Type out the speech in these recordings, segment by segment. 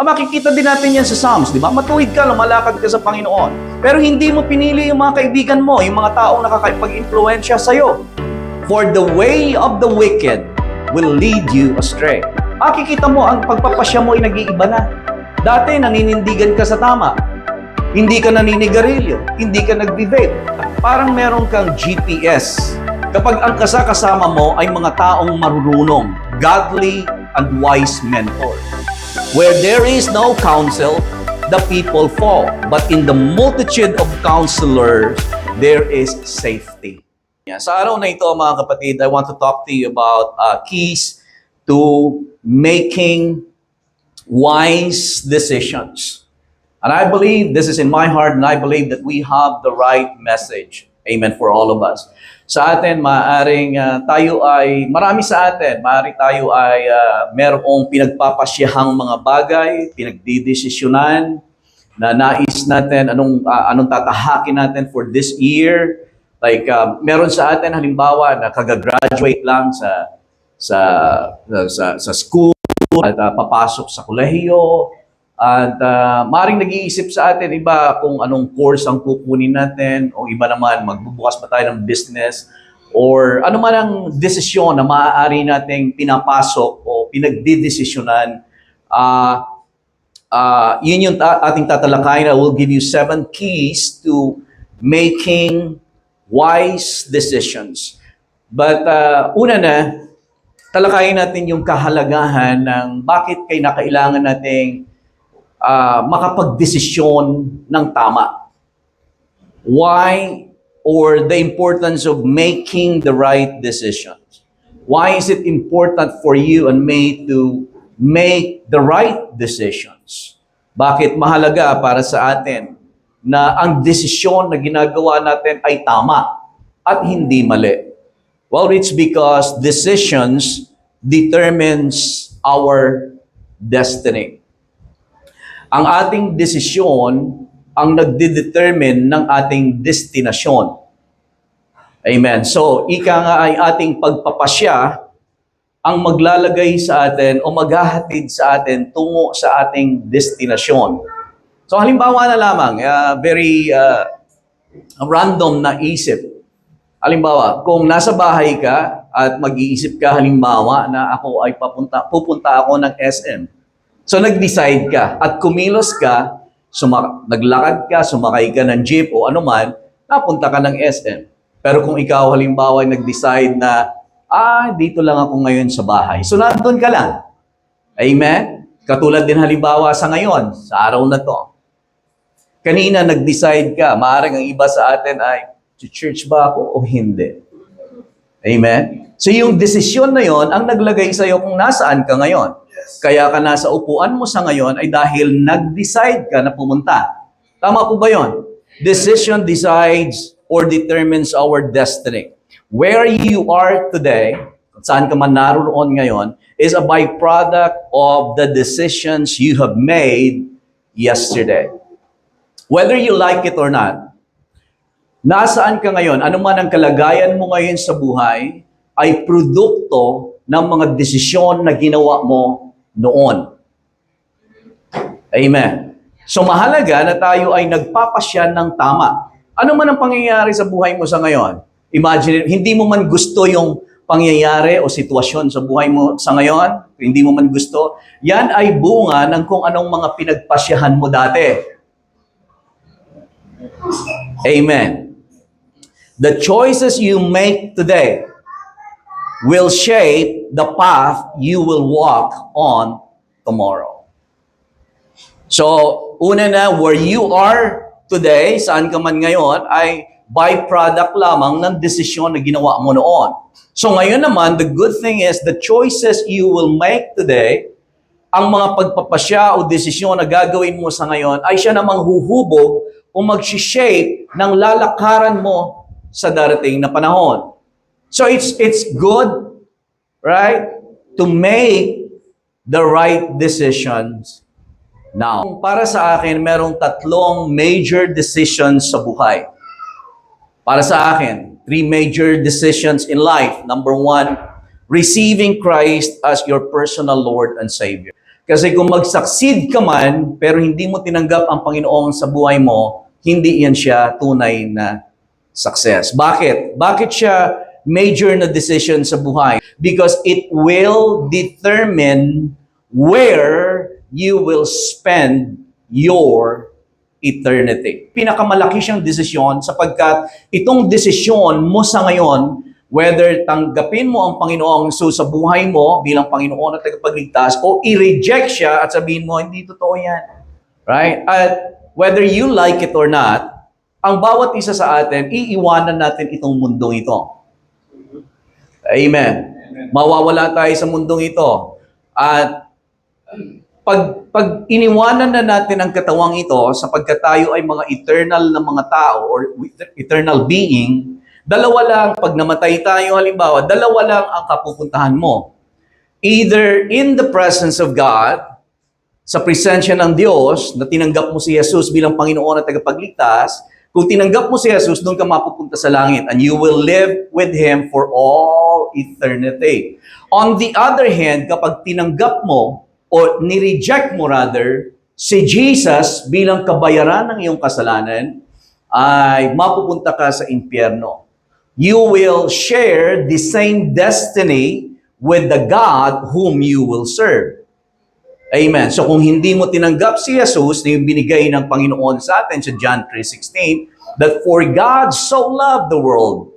Makikita din natin yan sa Psalms, di ba? Matuwid ka, lumalakad ka sa Panginoon. Pero hindi mo pinili yung mga kaibigan mo, yung mga taong nakakapag-impluensya sa'yo. For the way of the wicked will lead you astray. Makikita mo, ang pagpapasya mo ay nag-iiba na. Dati, naninindigan ka sa tama. Hindi ka naninigarilyo. Hindi ka nag-vape. Parang meron kang GPS. Kapag ang kasama mo ay mga taong marunong, godly and wise mentor. Where there is no counsel, the people fall. But in the multitude of counselors, there is safety. Sa araw na ito, mga kapatid, I want to talk to you about keys to making wise decisions. And I believe this is in my heart, and I believe that we have the right message. Amen, for all of us. Sa atin, marami sa atin, maaari tayo ay merong pinagpapasyahang mga bagay, pinagdidesisyonan, na nais natin, anong tatahakin natin for this year. Like, meron sa atin, halimbawa, na kagagraduate lang sa school, at papasok sa kolehiyo, at maaaring nag-iisip sa atin iba kung anong course ang kukunin natin, o iba naman magbubukas pa tayo ng business, or ano man ang desisyon na maaari nating pinapasok o pinagdidesisyonan. Yun yung ating tatalakayin. I will give you 7 keys to making wise decisions. But una na, talakayin natin yung kahalagahan ng bakit kailangan nating makapagdesisyon ng tama. Why, or the importance of making the right decisions. Why is it important for you and me to make the right decisions? Bakit mahalaga para sa atin na ang desisyon na ginagawa natin ay tama at hindi mali? Well, it's because decisions determines our destiny. Ang ating desisyon ang nagdedetermine ng ating destinasyon. Amen. So, ika nga ay ating pagpapasya ang maglalagay sa atin o maghahatid sa atin tungo sa ating destinasyon. So, halimbawa na lamang, very random na isip. Halimbawa, kung nasa bahay ka at mag-iisip ka halimbawa na ako ay pupunta ako ng SM. So nag-decide ka at kumilos ka, naglakad ka, sumakay ka ng jeep o anuman, napunta ka ng SM. Pero kung ikaw halimbawa ay nag-decide na, dito lang ako ngayon sa bahay. So nandun ka lang. Amen? Katulad din halimbawa sa ngayon, sa araw na to. Kanina nag-decide ka, maaaring ang iba sa atin ay, church ba ako o hindi? Amen? So yung desisyon na yon ang naglagay sa iyo kung nasaan ka ngayon. Kaya ka nasa upuan mo sa ngayon ay dahil nag-decide ka na pumunta. Tama po ba yon? Decision decides or determines our destiny. Where you are today, saan ka man naroon ngayon, is a byproduct of the decisions you have made yesterday. Whether you like it or not, nasaan ka ngayon, anuman ang kalagayan mo ngayon sa buhay, ay produkto ng mga desisyon na ginawa mo noon. Amen. So mahalaga na tayo ay nagpapasya ng tama. Ano man ang pangyayari sa buhay mo sa ngayon? Imagine, hindi mo man gusto yung pangyayari o sitwasyon sa buhay mo sa ngayon, hindi mo man gusto, yan ay bunga ng kung anong mga pinagpasyahan mo dati. Amen. The choices you make today will shape the path you will walk on tomorrow. So, una na, where you are today, saan ka man ngayon, ay byproduct lamang ng desisyon na ginawa mo noon. So ngayon naman, the good thing is, the choices you will make today, ang mga pagpapasya o desisyon na gagawin mo sa ngayon, ay siya namang huhubog o mag-shape ng lalakaran mo sa darating na panahon. So it's good, right, to make the right decisions now. Para sa akin, merong 3 major decisions sa buhay. Para sa akin, 3 major decisions in life. Number 1, receiving Christ as your personal Lord and Savior. Kasi kung mag-succeed ka man, pero hindi mo tinanggap ang Panginoon sa buhay mo, hindi yan siya tunay na success. Bakit? Bakit siya major na decision sa buhay? Because it will determine where you will spend your eternity. Pinakamalaki siyang desisyon sapagkat itong desisyon mo sa ngayon, whether tanggapin mo ang Panginoong Jesus sa buhay mo bilang Panginoon at tagapagligtas o i-reject siya at sabihin mo, hindi totoo yan. Right? At whether you like it or not, ang bawat isa sa atin, iiwanan natin itong mundong ito. Amen. Mawawala tayo sa mundong ito. At pag iniwanan na natin ang katawang ito, sapagkat tayo ay mga eternal na mga tao or eternal being, dalawa lang, pag namatay tayo halimbawa, dalawa lang ang kapupuntahan mo. Either in the presence of God, sa presensya ng Diyos, na tinanggap mo si Jesus bilang Panginoon at tagapagligtas, kung tinanggap mo si Jesus, doon ka mapupunta sa langit and you will live with Him for all eternity. On the other hand, kapag tinanggap mo o ni-reject mo rather, si Jesus bilang kabayaran ng iyong kasalanan, ay mapupunta ka sa impyerno. You will share the same destiny with the God whom you will serve. Amen. So kung hindi mo tinanggap si Jesus na yung binigay ng Panginoon sa atin sa John 3:16, that for God so loved the world,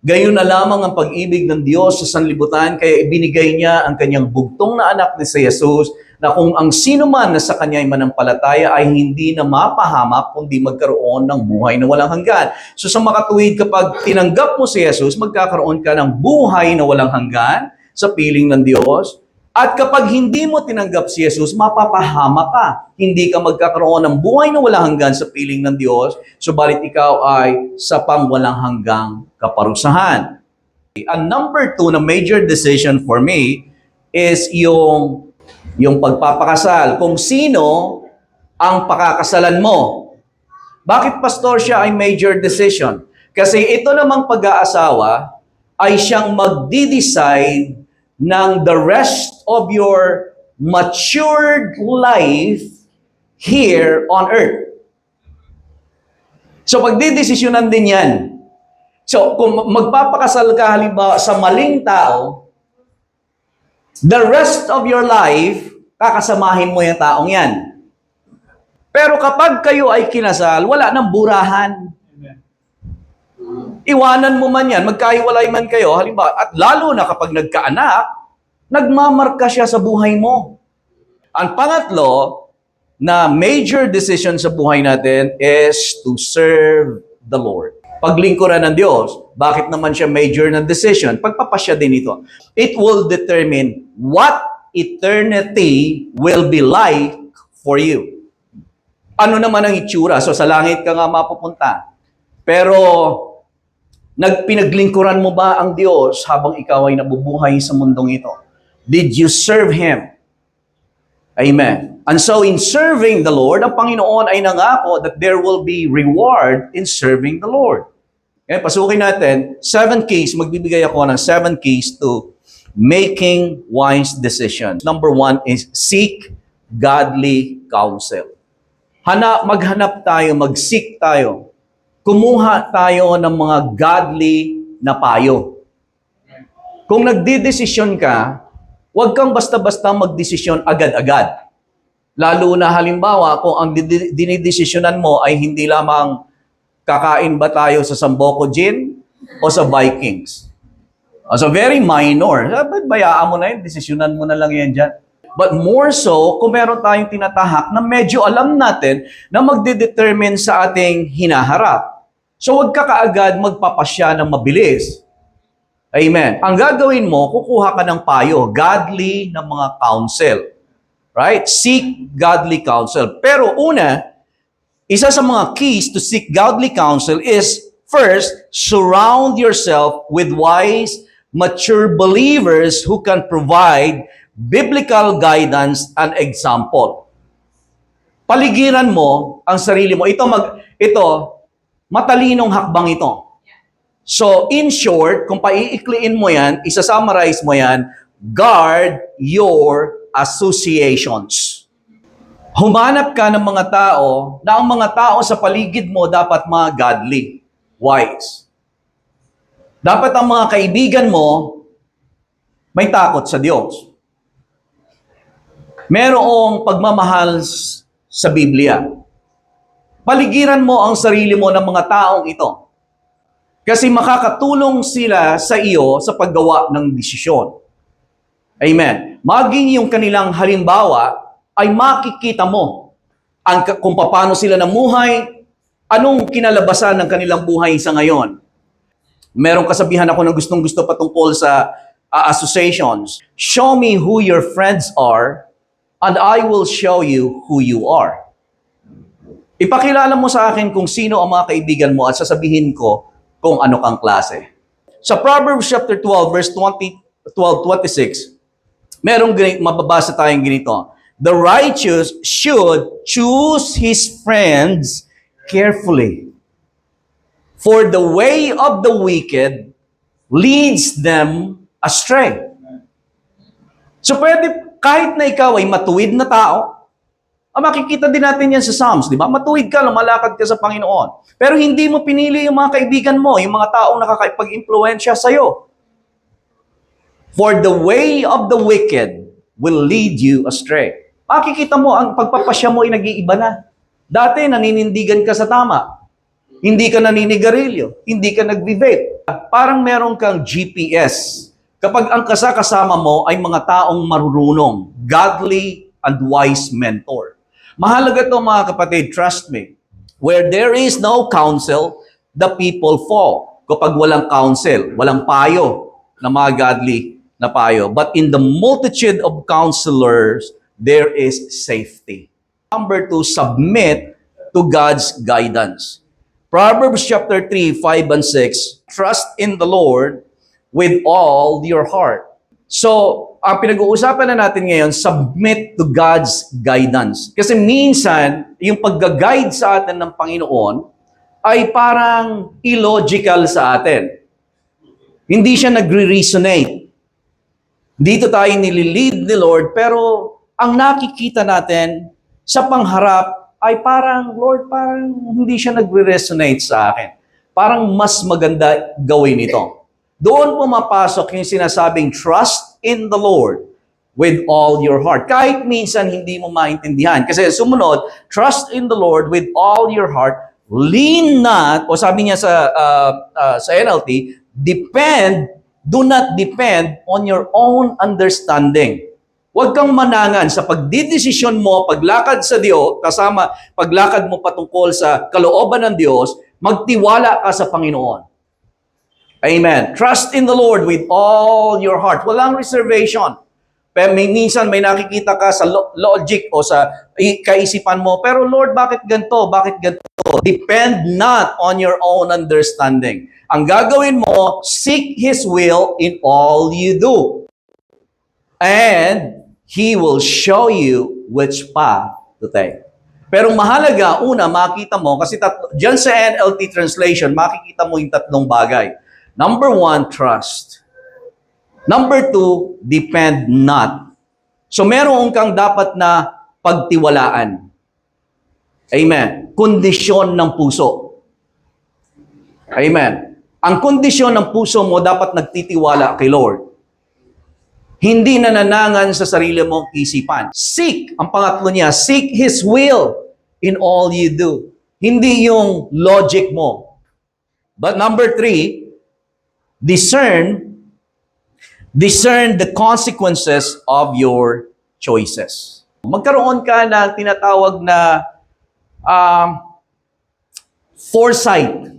gayon na lamang ang pag-ibig ng Diyos sa sanlibutan, kaya ibinigay niya ang kanyang bugtong na anak ni si Jesus, na kung ang sino man na sa kanya ay manampalataya ay hindi na mapahamak, kundi magkaroon ng buhay na walang hanggan. So sa makatuwid, kapag tinanggap mo si Jesus, magkakaroon ka ng buhay na walang hanggan sa piling ng Diyos. At kapag hindi mo tinanggap si Jesus, mapapahama ka. Hindi ka magkakaroon ng buhay na walang hanggan sa piling ng Diyos, subalit ikaw ay sa pangwalang hanggang kaparusahan. Ang number 2 na major decision for me is yung pagpapakasal. Kung sino ang pakakasalan mo. Bakit, pastor, siya ay major decision? Kasi ito namang pag-aasawa ay siyang magdi-decide ng the rest of your matured life here on earth. So, pagdidesisyonan din yan. So, kung magpapakasal ka halimbawa sa maling tao, the rest of your life, kakasamahin mo yung taong yan. Pero kapag kayo ay kinasal, wala nang burahan. Iwanan mo man yan, magkahiwalay man kayo, halimbawa, at lalo na kapag nagkaanak, nagmamarka siya sa buhay mo. Ang pangatlo na major decision sa buhay natin is to serve the Lord. Paglingkuran ng Diyos, bakit naman siya major na decision? Pagpapasya din ito. It will determine what eternity will be like for you. Ano naman ang itsura? So sa langit ka nga mapupunta. Pero pinaglingkuran mo ba ang Diyos habang ikaw ay nabubuhay sa mundong ito? Did you serve Him? Amen. And so in serving the Lord, ang Panginoon ay nangako that there will be reward in serving the Lord. Okay, pasukin natin, 7 keys, magbibigay ako ng 7 keys to making wise decisions. Number 1 is seek godly counsel. Maghanap tayo, mag-seek tayo. Kumuha tayo ng mga godly na payo. Kung nagdidesisyon ka, huwag kang basta-basta magdesisyon agad-agad. Lalo na halimbawa, kung ang dinidesisyonan mo ay hindi lamang kakain ba tayo sa Sambuco Gin o sa Vikings. So very minor. Bayaan mo na yun, desisyonan mo na lang yan dyan. But more so, kung meron tayong tinatahak na medyo alam natin na magdedetermine sa ating hinaharap. So huwag ka kaagad magpapasya ng mabilis. Amen. Ang gagawin mo, kukuha ka ng payo, godly na mga counsel. Right? Seek godly counsel. Pero una, isa sa mga keys to seek godly counsel is, first, surround yourself with wise, mature believers who can provide biblical guidance and example. Paligiran mo ang sarili mo. Ito matalinong hakbang ito. So, in short, kung paiikliin mo yan, isa-summarize mo yan, guard your associations. Humanap ka ng mga tao na ang mga tao sa paligid mo dapat mga godly, wise. Dapat ang mga kaibigan mo may takot sa Diyos. Merong pagmamahal sa Biblia. Paligiran mo ang sarili mo ng mga taong ito. Kasi makakatulong sila sa iyo sa paggawa ng desisyon. Amen. Maging yung kanilang halimbawa ay makikita mo kung paano sila namuhay, anong kinalabasan ng kanilang buhay sa ngayon. Merong kasabihan ako na gustong-gusto patungkol sa associations. Show me who your friends are, and I will show you who you are. Ipakilala mo sa akin kung sino ang mga kaibigan mo at sasabihin ko kung ano kang klase. Sa Proverbs chapter 12, verse 12-26, merong mababasa tayong ganito. The righteous should choose his friends carefully, for the way of the wicked leads them astray. So pwede, kahit na ikaw ay matuwid na tao, makikita din natin yan sa Psalms, di ba? Matuwid ka, lumalakad ka sa Panginoon. Pero hindi mo pinili yung mga kaibigan mo, yung mga taong nakakapag-impluensya sa'yo. For the way of the wicked will lead you astray. Makikita mo, ang pagpapasya mo ay nag-iiba na. Dati, naninindigan ka sa tama. Hindi ka naninigarilyo. Hindi ka nag-vape. Parang meron kang GPS. Kapag ang kasama mo ay mga taong marurunong, godly and wise mentor. Mahalaga to mga kapatid, trust me. Where there is no counsel, the people fall. Kapag walang counsel, walang payo na mga godly na payo. But in the multitude of counselors, there is safety. Number 2, submit to God's guidance. Proverbs chapter 3, 5 and 6, trust in the Lord with all your heart. So, ang pinag-uusapan na natin ngayon, submit to God's guidance. Kasi minsan, yung pag-guide sa atin ng Panginoon ay parang illogical sa atin. Hindi siya nagre-resonate. Dito tayo nililid ni Lord, pero ang nakikita natin sa pangharap ay parang, Lord, parang hindi siya nagre-resonate sa akin. Parang mas maganda gawin ito. Doon pumapasok yung sinasabing trust in the Lord with all your heart. Kahit minsan hindi mo maintindihan. Kasi sumunod, trust in the Lord with all your heart, lean not, o sabi niya sa NLT, do not depend on your own understanding. Huwag kang manangan sa pagdidesisyon mo, paglakad sa Diyos, kasama paglakad mo patungkol sa kalooban ng Diyos, magtiwala ka sa Panginoon. Amen. Trust in the Lord with all your heart. Walang reservation. Pero minsan may nakikita ka sa logic o sa kaisipan mo, pero Lord, bakit ganito? Bakit ganito? Depend not on your own understanding. Ang gagawin mo, seek His will in all you do. And He will show you which path to take. Pero mahalaga, una, makita mo, kasi dyan sa NLT translation, makikita mo yung tatlong bagay. Number 1, trust. Number 2, depend not. So meron kang dapat na pagtiwalaan. Amen. Kondisyon ng puso. Amen. Ang kondisyon ng puso mo dapat nagtitiwala kay Lord. Hindi nananangan sa sarili mong isipan. Seek, ang pangatlo niya, seek His will in all you do. Hindi yung logic mo. But number 3, discern the consequences of your choices. Magkaroon ka ng tinatawag na foresight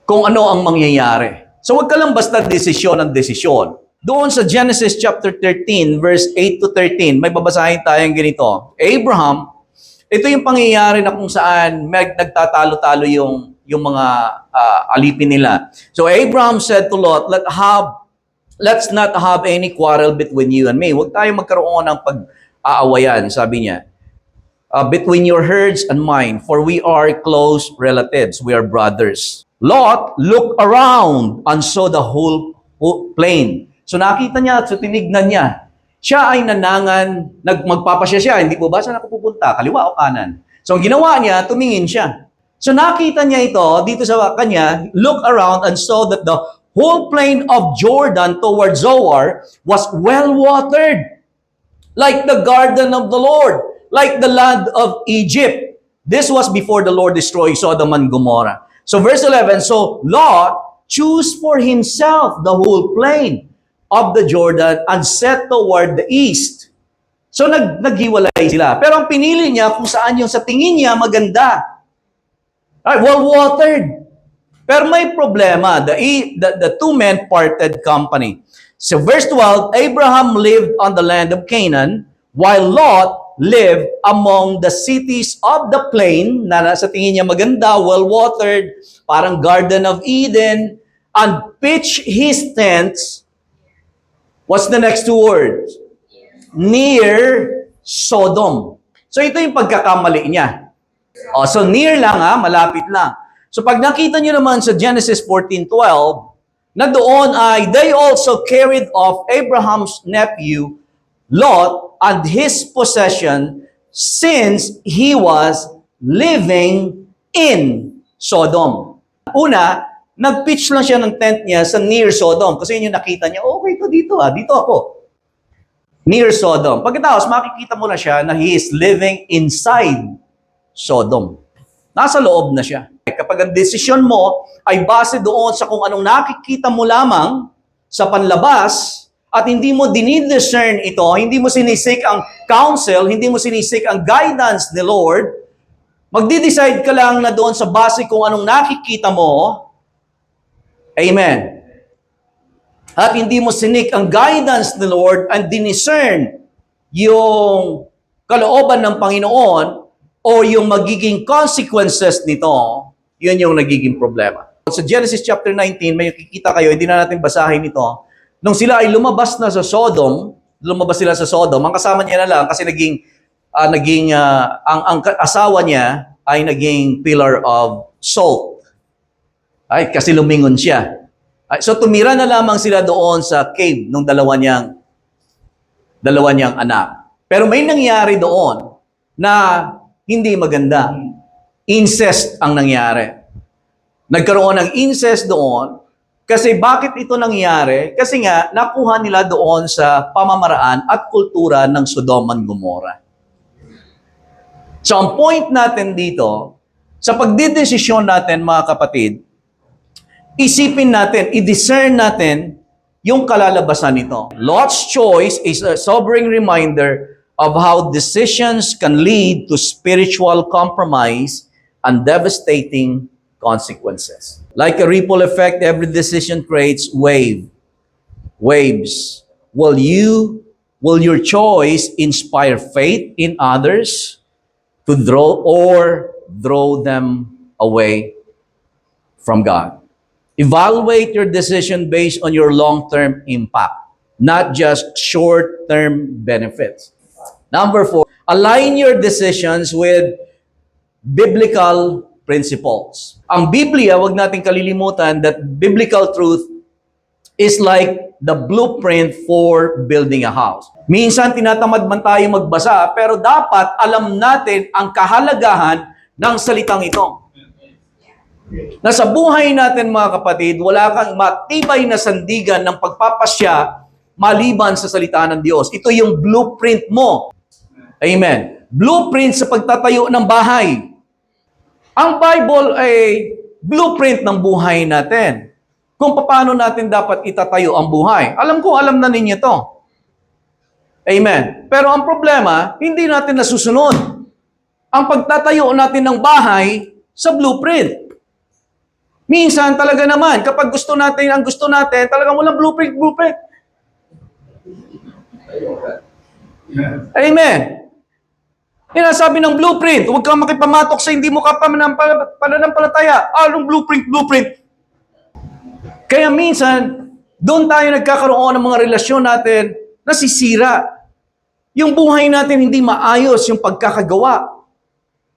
kung ano ang mangyayari. So wag ka lang basta desisyon ng desisyon. Doon sa Genesis chapter 13, verse 8 to 13, may babasahin tayong ganito. Abraham, ito yung pangyayari na kung saan nagtatalo-talo yung mga alipin nila. So Abraham said to Lot, let's not have any quarrel between you and me. Huwag tayong magkaroon ng pag-aawayan, sabi niya. Between your herds and mine, for we are close relatives, we are brothers. Lot looked around and saw the whole plain. So nakita niya, so tinignan niya Siya ay nanangan, magpapasya siya, hindi po ba? Saan ako pupunta? Kaliwa o kanan? So, ang ginawa niya, tumingin siya. So, nakita niya ito, dito sa kanya, look around and saw that the whole plain of Jordan towards Zoar was well-watered, like the garden of the Lord, like the land of Egypt. This was before the Lord destroyed Sodom and Gomorrah. So verse 11, so Lot chose for himself the whole plain of the Jordan and set toward the east. So naghiwalay sila. Pero ang pinili niya kung saan yung sa tingin niya maganda. Well-watered. Pero may problema. The two men parted company. So verse 12, Abraham lived on the land of Canaan, while Lot lived among the cities of the plain, na sa tingin niya maganda, well-watered, parang Garden of Eden, and pitched his tents. What's the next two words? Near Sodom. So ito yung pagkakamali niya. So near lang malapit lang. So pag nakita niyo naman sa Genesis 14:12, na doon ay they also carried off Abraham's nephew Lot and his possession since he was living in Sodom. Una, nag-pitch lang siya ng tent niya sa near Sodom kasi yun yung nakita niya, okay to dito dito ako. Near Sodom. Pagkatapos, makikita mo na siya na he is living inside Sodom. Nasa loob na siya. Kapag ang desisyon mo ay base doon sa kung anong nakikita mo lamang sa panlabas, at hindi mo dinidiscern ito, hindi mo sinisik ang counsel, hindi mo sinisik ang guidance ni Lord, magdi-decide ka lang na doon sa base kung anong nakikita mo, amen. At hindi mo sinik ang guidance ni Lord and diniscern yung kalooban ng Panginoon o yung magiging consequences nito, yun yung nagiging problema. Sa Genesis chapter 19, may kikita kayo, hindi na natin basahin ito. Nung sila ay lumabas sila sa Sodom, ang kasama niya na lang kasi ang asawa niya ay naging pillar of salt. Ay, kasi lumingon siya. So tumira na lamang sila doon sa cave ng dalawa niyang anak. Pero may nangyari doon na hindi maganda. Incest ang nangyari. Nagkaroon ng incest doon. Kasi bakit ito nangyari? Kasi nga, nakuha nila doon sa pamamaraan at kultura ng Sodom and Gomorrah. So, ang point natin dito, sa pagdidesisyon natin, mga kapatid, isipin natin, i-discern natin yung kalalabasan nito. Lot's choice is a sobering reminder of how decisions can lead to spiritual compromise and devastating consequences. Like a ripple effect, every decision creates waves. Will your choice inspire faith in others to draw them away from God? Evaluate your decision based on your long-term impact, not just short-term benefits. Number 4, align your decisions with biblical principles. Ang Biblia, wag nating kalilimutan that biblical truth is like the blueprint for building a house. Minsan tinatamad man tayo magbasa, pero dapat alam natin ang kahalagahan ng salitang ito. Na sa buhay natin, mga kapatid, wala kang matibay na sandigan ng pagpapasya maliban sa salita ng Diyos. Ito yung blueprint mo. Amen. Blueprint sa pagtatayo ng bahay. Ang Bible ay blueprint ng buhay natin. Kung paano natin dapat itatayo ang buhay. Alam na ninyo to. Amen. Pero ang problema, hindi natin nasusunod. Ang pagtatayo natin ng bahay sa blueprint. Minsan talaga naman, kapag gusto natin, talagang walang blueprint. Amen. Sabi ng blueprint, huwag kang makipamatok sa hindi mo ka pananampalataya. Anong blueprint? Kaya minsan, doon tayo nagkakaroon ng mga relasyon natin nasisira. Yung buhay natin hindi maayos yung pagkakagawa.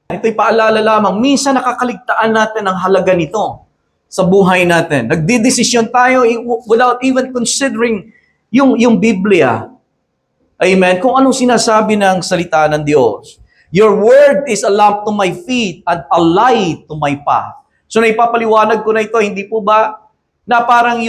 Ito'y paalala lamang, minsan nakakaligtaan natin ang halaga nito sa buhay natin. Nagdidesisyon tayo without even considering yung Biblia. Amen? Kung anong sinasabi ng salita ng Diyos. Your word is a lamp to my feet and a light to my path. So naipapaliwanag ko na ito, hindi po ba na parang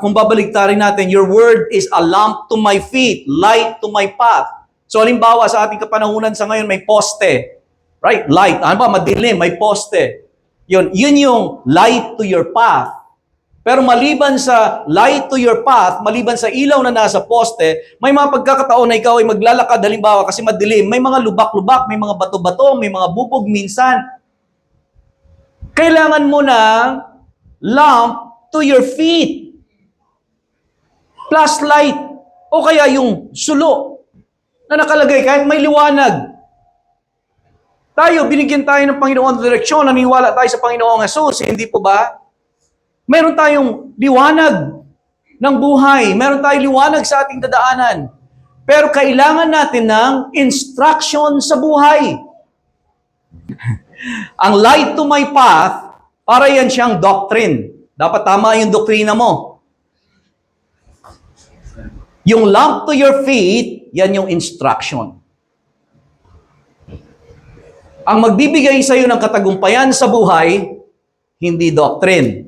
kung babaligtarin natin, your word is a lamp to my feet, light to my path. So halimbawa sa ating kapanahunan sa ngayon, may poste. Right? Light. Ano ba? Madilim, may poste. Yun yung light to your path. Pero maliban sa light to your path, maliban sa ilaw na nasa poste, may mga pagkakataon na ikaw ay maglalakad, halimbawa kasi madilim, may mga lubak-lubak, may mga bato-bato, may mga bubog minsan. Kailangan mo ng lamp to your feet. Flashlight. O kaya yung sulo na nakalagay kahit may liwanag. Tayo, binigyan tayo ng Panginoon ng direksyon, naniniwala tayo sa Panginoong Jesus, hindi po ba? Meron tayong liwanag ng buhay. Meron tayong liwanag sa ating dadaanan. Pero kailangan natin ng instruction sa buhay. Ang light to my path, para yan siyang doctrine. Dapat tama yung doktrina mo. Yung lamp to your feet, yan yung instruction. Ang magbibigay sa iyo ng katagumpayan sa buhay, hindi doctrine.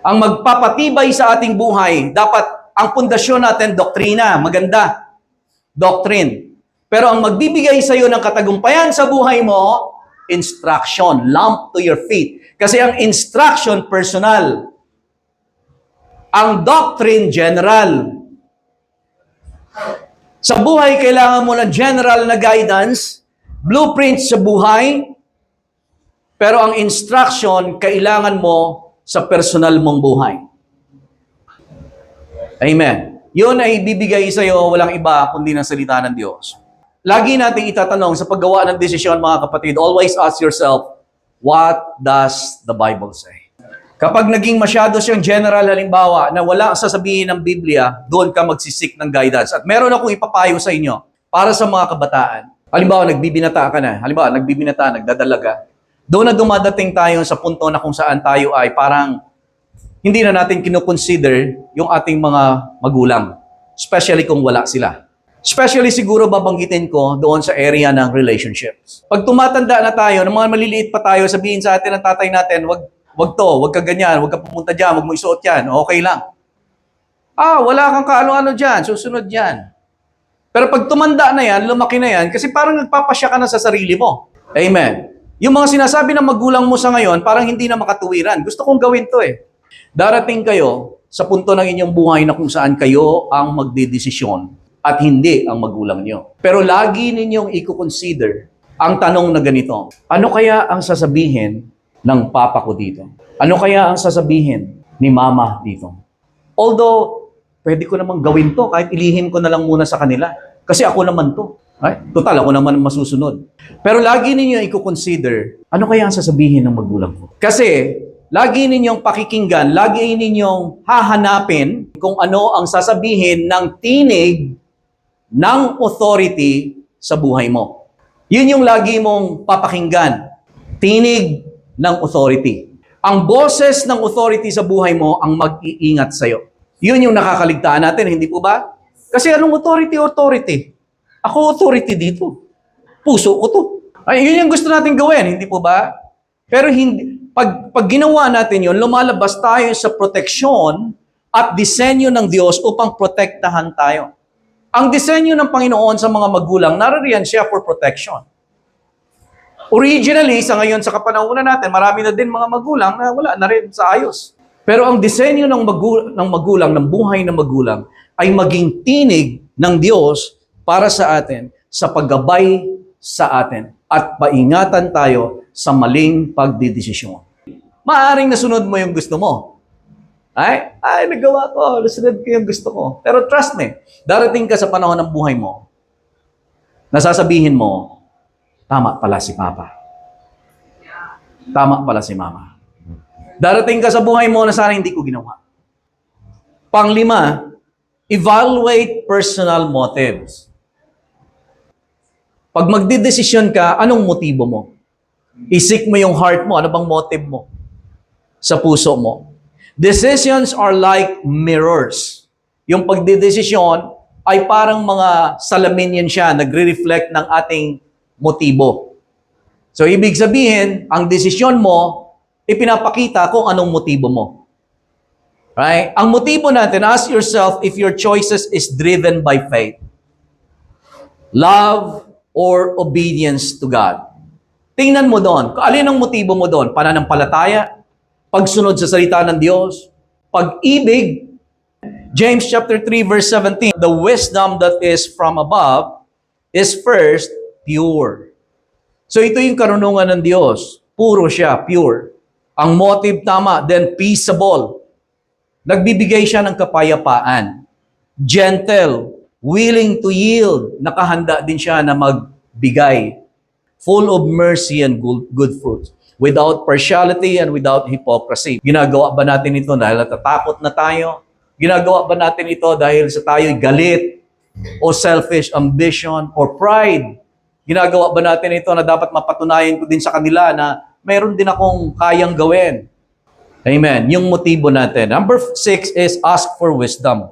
Ang magpapatibay sa ating buhay, dapat ang pundasyon natin, doktrina, maganda. Doctrine. Pero ang magbibigay sa iyo ng katagumpayan sa buhay mo, instruction, lamp to your feet. Kasi ang instruction, personal. Ang doctrine, general. Sa buhay, kailangan mo ng general na guidance, blueprint sa buhay, pero ang instruction, kailangan mo sa personal mong buhay. Amen. Yun ay bibigay sa iyo, walang iba kundi ng salita ng Diyos. Lagi nating itatanong sa paggawa ng desisyon, mga kapatid, always ask yourself, what does the Bible say? Kapag naging masyado siyang general, halimbawa, na wala sasabihin ng Biblia, doon ka magsisik ng guidance. At meron akong ipapayo sa inyo para sa mga kabataan. Halimbawa, nagbibinata ka na. Halimbawa, nagdadalaga. Doon na dumadating tayo sa punto na kung saan tayo ay parang hindi na natin kinukonsider yung ating mga magulang. Especially kung wala sila. Especially siguro babanggitin ko doon sa area ng relationships. Pag tumatanda na tayo, ng mga maliliit pa tayo, sabihin sa atin ng tatay natin, wag ka ganyan, wag ka pumunta dyan, wag mo isuot yan, okay lang. Wala kang kaano-ano dyan, susunod yan. Pero pag tumanda na yan, lumaki na yan, kasi parang nagpapasya ka na sa sarili mo. Amen. Yung mga sinasabi ng magulang mo sa ngayon, parang hindi na makatuwiran. Gusto kong gawin to eh. Darating kayo sa punto ng inyong buhay na kung saan kayo ang magdedesisyon at hindi ang magulang nyo. Pero lagi ninyong i-consider ang tanong na ganito, ano kaya ang sasabihin ng papa ko dito? Ano kaya ang sasabihin ni mama dito? Although, pwede ko namang gawin to kahit ilihim ko na lang muna sa kanila. Kasi ako naman to. Ay, total, ako naman masusunod. Pero lagi ninyo i-consider, ano kaya ang sasabihin ng magulang ko? Kasi, lagi ninyong pakikinggan, lagi ninyong hahanapin kung ano ang sasabihin ng tinig ng authority sa buhay mo. Yun yung lagi mong papakinggan. Tinig ng authority. Ang boses ng authority sa buhay mo ang mag-iingat sa'yo. Yun yung nakakaligtaan natin, hindi po ba? Kasi anong authority? Ako authority dito. Puso ko to. Ay, yun yung gusto natin gawin, hindi po ba? Pero hindi, pag ginawa natin yun, lumalabas tayo sa proteksyon at disenyo ng Diyos upang protektahan tayo. Ang disenyo ng Panginoon sa mga magulang, naririyan siya for protection. Originally, sa ngayon, sa kapanahunan natin, marami na din mga magulang na wala na rin sa ayos. Pero ang disenyo ng magulang, ng buhay ng magulang, ay maging tinig ng Diyos para sa atin, sa paggabay sa atin, at paingatan tayo sa maling pagdidesisyon. Maaring nasunod mo yung gusto mo. Ay, nagawa ko, nasunod ko yung gusto ko. Pero trust me, darating ka sa panahon ng buhay mo, nasasabihin mo, tama pala si Papa. Tama pala si Mama. Darating ka sa buhay mo na sana hindi ko ginawa. Panglima, evaluate personal motives. Pag magdidesisyon ka, anong motibo mo? Isik mo yung heart mo, ano bang motive mo? Sa puso mo. Decisions are like mirrors. yung pagdedesisyon ay parang mga salamin yan siya, nagre-reflect ng ating motibo. So, ibig sabihin, ang desisyon mo, ipinapakita kung anong motibo mo. Right? Ang motibo natin, ask yourself if your choices is driven by faith, love, or obedience to God. Tingnan mo doon. Alin ang motibo mo doon? Pananampalataya, pagsunod sa salita ng Diyos, pag-ibig. James chapter 3 verse 17, the wisdom that is from above is first pure. So ito yung karunungan ng Diyos. Puro siya, pure. Ang motive tama, then peaceable. Nagbibigay siya ng kapayapaan. Gentle, willing to yield. Nakahanda din siya na magbigay. Full of mercy and good fruits. Without partiality and without hypocrisy. Ginagawa ba natin ito dahil natatakot na tayo? Ginagawa ba natin ito dahil sa tayo'y galit o selfish ambition or pride? Ginagawa ba natin ito na dapat mapatunayan ko din sa kanila na meron din akong kayang gawin? Amen. Yung motibo natin. Number 6 is ask for wisdom.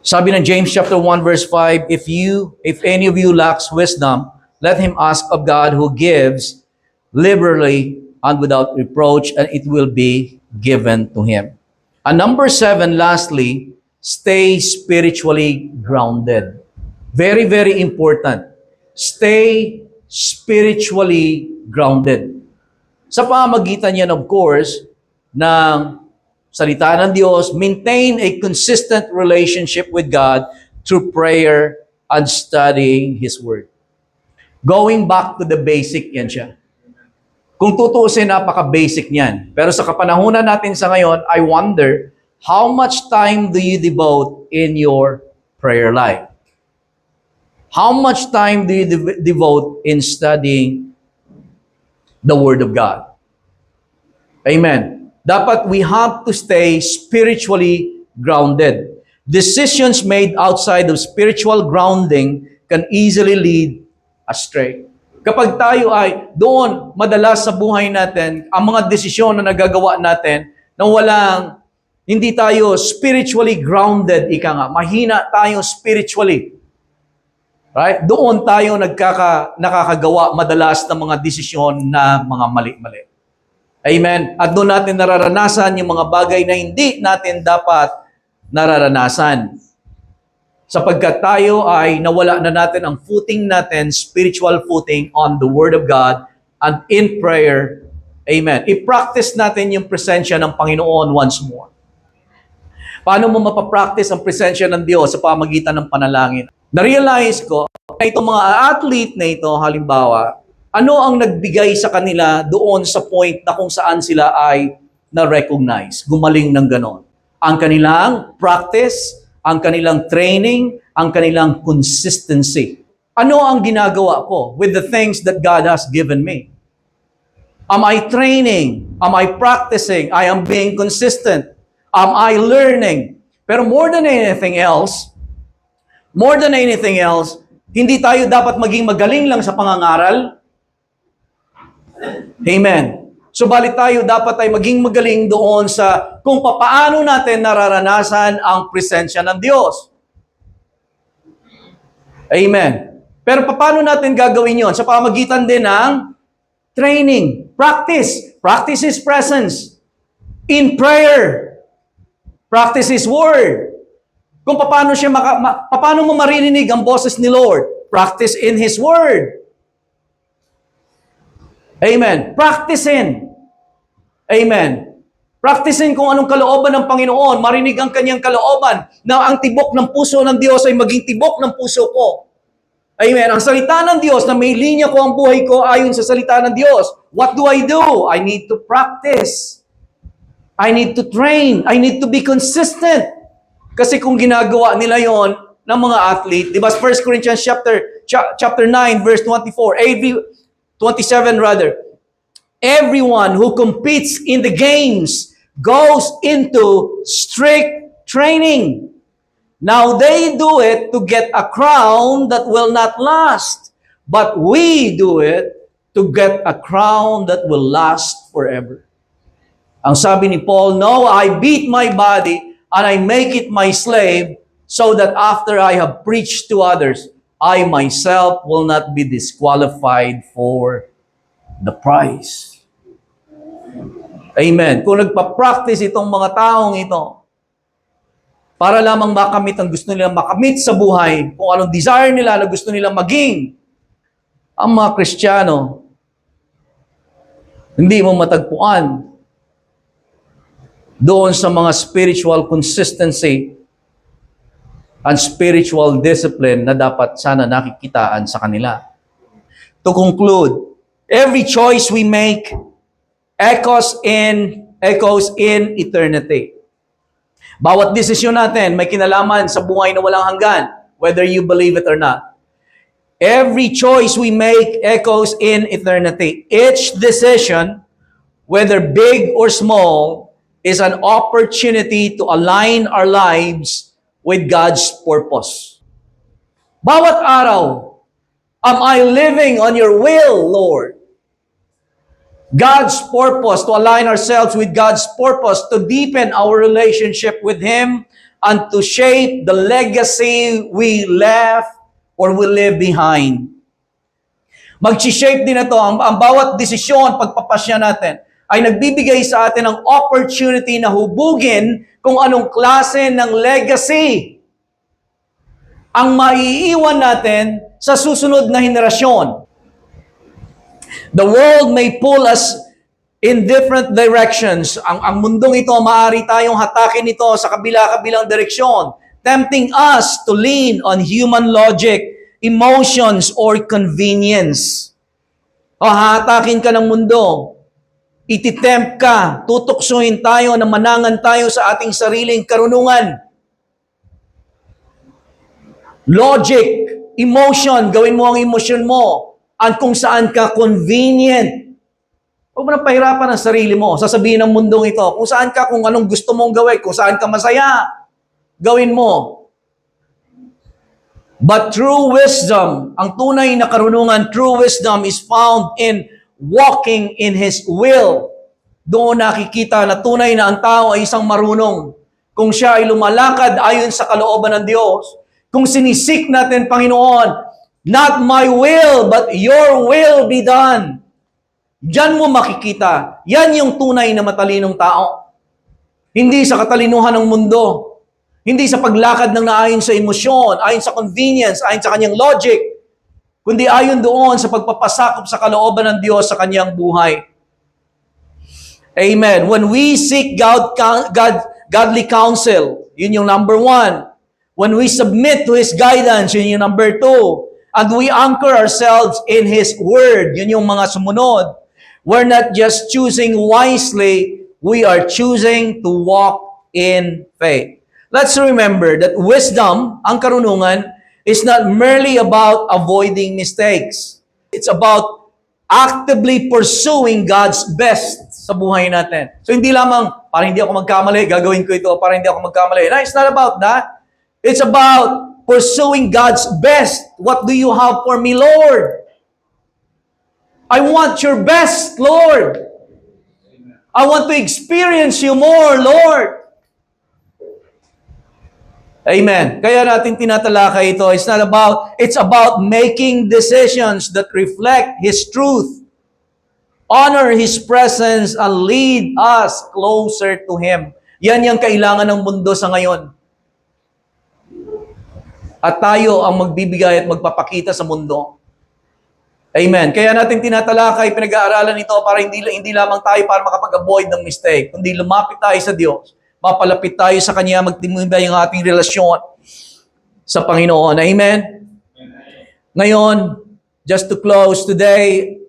Sabi ng James chapter 1 verse 5, if any of you lacks wisdom, let him ask of God who gives liberally and without reproach, and it will be given to him. And number 7, lastly, stay spiritually grounded. Very, very important. Stay spiritually grounded. Sa pamamagitan yan, of course, ng salita ng Diyos, maintain a consistent relationship with God through prayer and studying His Word. Going back to the basic, yan siya. Kung tutuusin, napaka-basic niyan. Pero sa kapanahunan natin sa ngayon, I wonder, how much time do you devote in your prayer life? How much time do you devote in studying the Word of God? Amen. Dapat we have to stay spiritually grounded. Decisions made outside of spiritual grounding can easily lead astray. Kapag tayo ay doon, madalas sa buhay natin, ang mga desisyon na nagagawa natin, na hindi tayo spiritually grounded, ika nga, mahina tayo spiritually. Right? Doon tayo nakakagawa madalas ng mga desisyon na mga mali-mali. Amen? At doon natin nararanasan yung mga bagay na hindi natin dapat nararanasan. Sapagkat tayo ay nawala na natin ang footing natin, spiritual footing on the Word of God and in prayer. Amen. I-practice natin yung presensya ng Panginoon once more. Paano mo mapapractice ang presensya ng Diyos sa pamagitan ng panalangin? Na-realize ko na itong mga athlete na ito, halimbawa, ano ang nagbigay sa kanila doon sa point na kung saan sila ay na-recognize, gumaling ng ganon? Ang kanilang practice, ang kanilang training, ang kanilang consistency. Ano ang ginagawa ko with the things that God has given me? Am I training? Am I practicing? I am being consistent. Am I learning? Pero more than anything else, hindi tayo dapat maging magaling lang sa pangangaral. Amen. Subalit tayo dapat ay maging magaling doon sa kung paano natin nararanasan ang presensya ng Diyos. Amen. Pero paano natin gagawin yon? Sa pamagitan din ng training, practice. Practice His presence. In prayer. Practice His Word. Kung paano mo maririnig ang boses ni Lord? Practice in His Word. Amen. Practicein. Amen. Practicein kung anong kalooban ng Panginoon. Marinig ang kanyang kalooban na ang tibok ng puso ng Diyos ay maging tibok ng puso ko. Amen. Ang salita ng Diyos na may linya ko ang buhay ko ayon sa salita ng Diyos. What do? I need to practice. I need to train. I need to be consistent. Kasi kung ginagawa nila yon ng mga athlete, di ba? 1 Corinthians chapter 9 verse 27 rather. Everyone who competes in the games goes into strict training. Now they do it to get a crown that will not last, but we do it to get a crown that will last forever. Ang sabi ni Paul, no, I beat my body and I make it my slave so that after I have preached to others, I myself will not be disqualified for the prize. Amen. Kung nagpa-practice itong mga taong ito, para lamang makamit ang gusto nilang makamit sa buhay, kung anong desire nila na gusto nilang maging, ang mga Kristiyano, hindi mo matagpuan doon sa mga spiritual consistency and spiritual discipline na dapat sana nakikitaan sa kanila. To conclude, every choice we make echoes in eternity. Bawat desisyon natin may kinalaman sa buhay na walang hanggan, whether you believe it or not. Every choice we make echoes in eternity. Each decision, whether big or small, is an opportunity to align our lives with God's purpose. Bawat araw, am I living on your will, Lord? God's purpose, to align ourselves with God's purpose, to deepen our relationship with Him, and to shape the legacy we left or we leave behind. Mag-shape din na to. Ang bawat desisyon, pagpapasya natin, ay nagbibigay sa atin ng opportunity na hubugin kung anong klase ng legacy ang maiiwan natin sa susunod na henerasyon. The world may pull us in different directions. Ang mundong ito, maaari tayong hatakin ito sa kabila-kabilang direksyon, tempting us to lean on human logic, emotions, or convenience. O hatakin ka ng mundo, ititempt ka, tutuksuhin tayo na manangan tayo sa ating sariling karunungan. Logic, emotion, gawin mo ang emosyon mo, at kung saan ka convenient. Huwag mo nang pahirapan ang sarili mo. Sasabihin ng mundong ito, kung saan ka, kung anong gusto mong gawin, kung saan ka masaya, gawin mo. But true wisdom, ang tunay na karunungan, true wisdom is found in walking in His will. Doon nakikita na tunay na ang tao ay isang marunong. Kung siya ay lumalakad ayon sa kalooban ng Diyos, kung sinisik natin, Panginoon, not my will, but your will be done. Diyan mo makikita, yan yung tunay na matalinong tao. Hindi sa katalinuhan ng mundo. Hindi sa paglakad ng naayon sa emosyon, ayon sa convenience, ayon sa kanyang logic, kundi ayon doon sa pagpapasakop sa kalooban ng Diyos sa kanyang buhay. Amen. When we seek godly counsel, yun yung number 1. When we submit to His guidance, yun yung number 2. And we anchor ourselves in His Word, yun yung mga sumunod. We're not just choosing wisely, we are choosing to walk in faith. Let's remember that wisdom, ang karunungan, is not merely about avoiding mistakes. It's about actively pursuing God's best sa buhay natin. So hindi lamang, para hindi ako magkamali, gagawin ko ito, para hindi ako magkamali. No, it's not about that. It's about pursuing God's best. What do you have for me, Lord? I want your best, Lord. I want to experience you more, Lord. Amen. Kaya natin tinatalakay ito. It's about making decisions that reflect His truth, honor His presence, and lead us closer to Him. Yan yung kailangan ng mundo sa ngayon. At tayo ang magbibigay at magpapakita sa mundo. Amen. Kaya natin tinatalakay, pinag-aaralan ito para hindi lamang tayo para makapag-avoid ng mistake, kundi lumapit tayo sa Diyos, mapalapit tayo sa Kanya, magtimbay ang ating relasyon sa Panginoon. Amen? Amen. Ngayon, just to close today,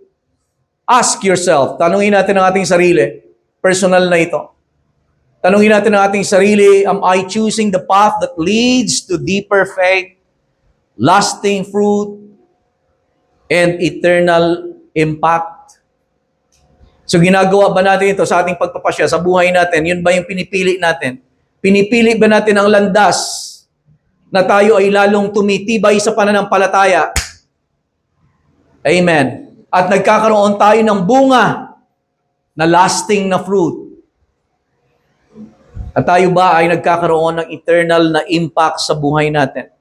ask yourself, tanungin natin ang ating sarili, personal na ito. Tanungin natin ang ating sarili, am I choosing the path that leads to deeper faith, lasting fruit, and eternal impact? So ginagawa ba natin ito sa ating pagpapasya, sa buhay natin? Yun ba yung pinipili natin? Pinipili ba natin ang landas na tayo ay lalong tumitibay sa pananampalataya? Amen. At nagkakaroon tayo ng bunga na lasting na fruit. At tayo ba ay nagkakaroon ng eternal na impact sa buhay natin?